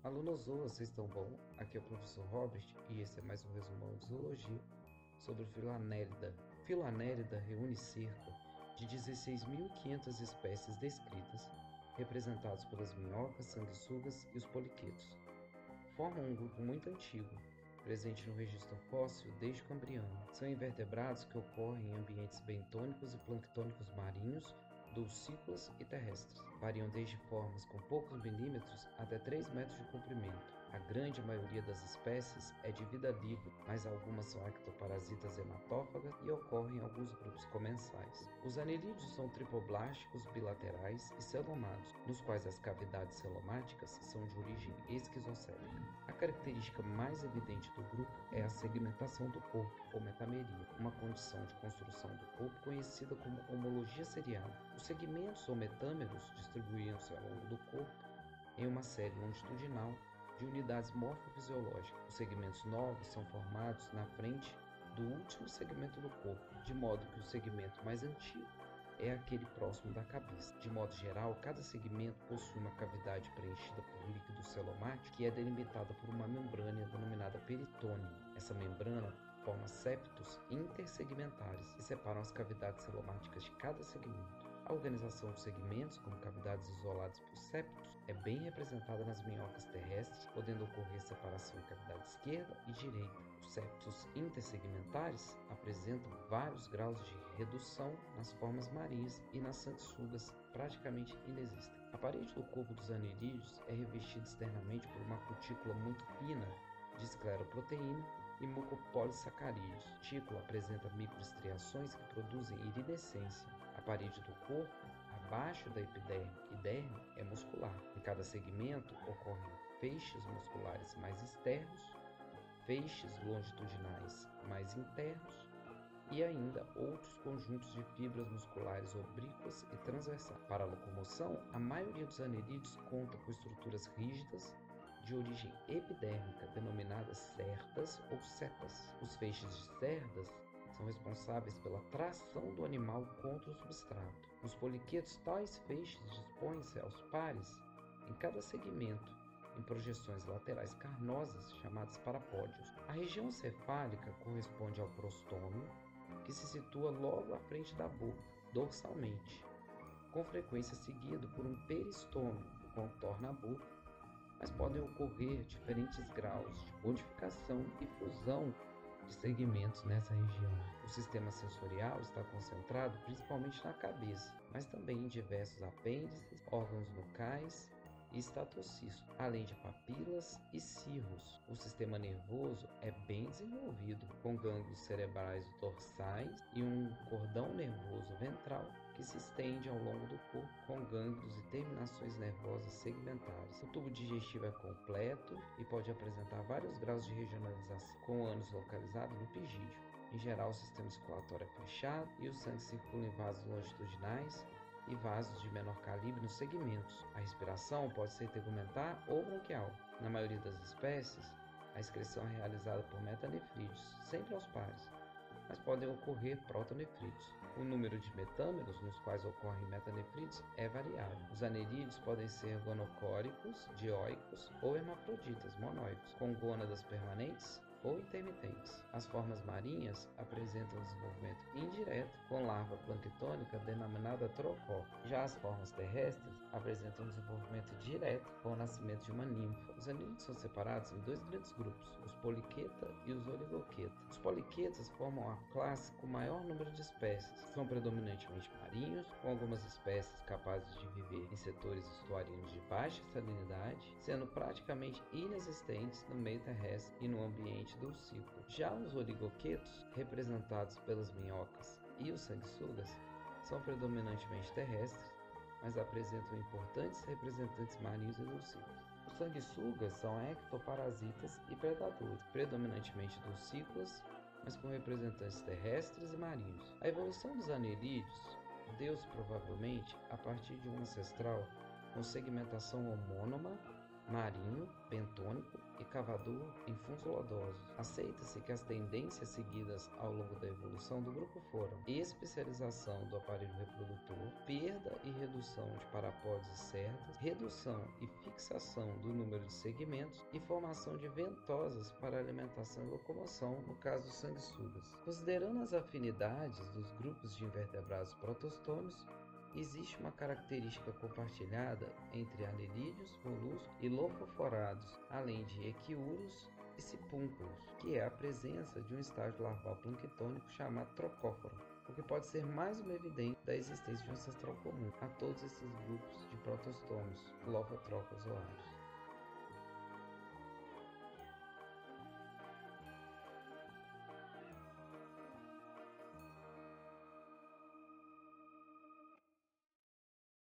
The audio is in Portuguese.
Alunos, vocês estão bom? Aqui é o professor Robert e esse é mais um resumão de zoologia sobre Filoanelida. Filoanelida reúne cerca de 16.500 espécies descritas, representadas pelas minhocas, sanguessugas e os poliquetos. Formam um grupo muito antigo, presente no registro fóssil desde o Cambriano. São invertebrados que ocorrem em ambientes bentônicos e planctônicos marinhos, dulcícolas e terrestres. Variam desde formas com poucos milímetros até 3 metros de comprimento. A grande maioria das espécies é de vida livre, mas algumas são ectoparasitas hematófagas e ocorrem em alguns grupos comensais. Os anelídeos são tripoblásticos, bilaterais e celomados, nos quais as cavidades celomáticas são de origem esquizocélica. A característica mais evidente do grupo é a segmentação do corpo, ou metameria, uma condição de construção do corpo conhecida como homologia serial. Os segmentos ou metâmeros distribuíam-se ao longo do corpo em uma série longitudinal de unidades morfofisiológicas. Os segmentos novos são formados na frente do último segmento do corpo, de modo que o segmento mais antigo é aquele próximo da cabeça. De modo geral, cada segmento possui uma cavidade preenchida por líquido celomático que é delimitada por uma membrana denominada peritônio. Essa membrana forma septos intersegmentares que separam as cavidades celomáticas de cada segmento. A organização dos segmentos, como cavidades isoladas por septos, é bem representada nas minhocas terrestres, podendo ocorrer separação em cavidade esquerda e direita. Os septos intersegmentares apresentam vários graus de redução nas formas marinhas e nas sanguessugas praticamente inexistem. A parede do corpo dos anelídeos é revestida externamente por uma cutícula muito fina de escleroproteína e mucopolissacarídeos. A cutícula apresenta microestriações que produzem iridescência. A parede do corpo, abaixo da epiderme e derme, é muscular. Em cada segmento ocorrem feixes musculares mais externos, feixes longitudinais mais internos e ainda outros conjuntos de fibras musculares oblíquas e transversais. Para a locomoção, a maioria dos anelídeos conta com estruturas rígidas de origem epidérmica, denominadas cerdas ou setas. Os feixes de cerdas são responsáveis pela tração do animal contra o substrato. Nos poliquetos, tais feixes dispõem-se aos pares em cada segmento, em projeções laterais carnosas, chamadas parapódios. A região cefálica corresponde ao prostômio, que se situa logo à frente da boca, dorsalmente, com frequência seguido por um peristômio, que contorna a boca, mas podem ocorrer diferentes graus de modificação e fusão de segmentos nessa região. O sistema sensorial está concentrado principalmente na cabeça, mas também em diversos apêndices, órgãos nucais e estatocisto, além de papilas e cirros. O sistema nervoso é bem desenvolvido, com gânglios cerebrais dorsais e um cordão nervoso ventral que se estende ao longo do corpo, com gânglios e terminações nervosas segmentares. O tubo digestivo é completo e pode apresentar vários graus de regionalização, com o ânus localizado no pigídeo. Em geral, o sistema circulatório é fechado e o sangue circula em vasos longitudinais e vasos de menor calibre nos segmentos. A respiração pode ser tegumentar ou branquial. Na maioria das espécies, a excreção é realizada por metanefrídeos, sempre aos pares, mas podem ocorrer protonefrídeos. O número de metâmeros nos quais ocorrem metanefrídeos é variável. Os anelídeos podem ser gonocóricos, dioicos ou hermafroditas, monóicos, com gônadas permanentes ou intermitentes. As formas marinhas apresentam desenvolvimento indireto com larva planctônica denominada trocó. Já as formas terrestres apresentam desenvolvimento direto com o nascimento de uma ninfa. Os anelídeos são separados em dois grandes grupos, os poliqueta e os oligoqueta. Os poliquetas formam a classe com maior número de espécies. São predominantemente marinhos, com algumas espécies capazes de viver em setores estuarinos de baixa salinidade, sendo praticamente inexistentes no meio terrestre e no ambiente dulcícola. Já os oligoquetos, representados pelas minhocas e os sanguessugas, são predominantemente terrestres, mas apresentam importantes representantes marinhos e dulcícolas. Os sanguessugas são ectoparasitas e predadores, predominantemente dulcícolas, mas com representantes terrestres e marinhos. A evolução dos anelídeos deu-se provavelmente a partir de um ancestral com segmentação homônoma marinho, bentônico e cavador em fundos lodosos. Aceita-se que as tendências seguidas ao longo da evolução do grupo foram especialização do aparelho reprodutor, perda e redução de parapódios e cerdas, redução e fixação do número de segmentos e formação de ventosas para alimentação e locomoção, no caso dos sanguessugas. Considerando as afinidades dos grupos de invertebrados protostômios, existe uma característica compartilhada entre anelídeos, moluscos e lofoforados, além de equiúros e sipúnculos, que é a presença de um estágio larval planctônico chamado trocóforo, o que pode ser mais uma evidência da existência de um ancestral comum a todos esses grupos de protostômios, lofotrocozoários.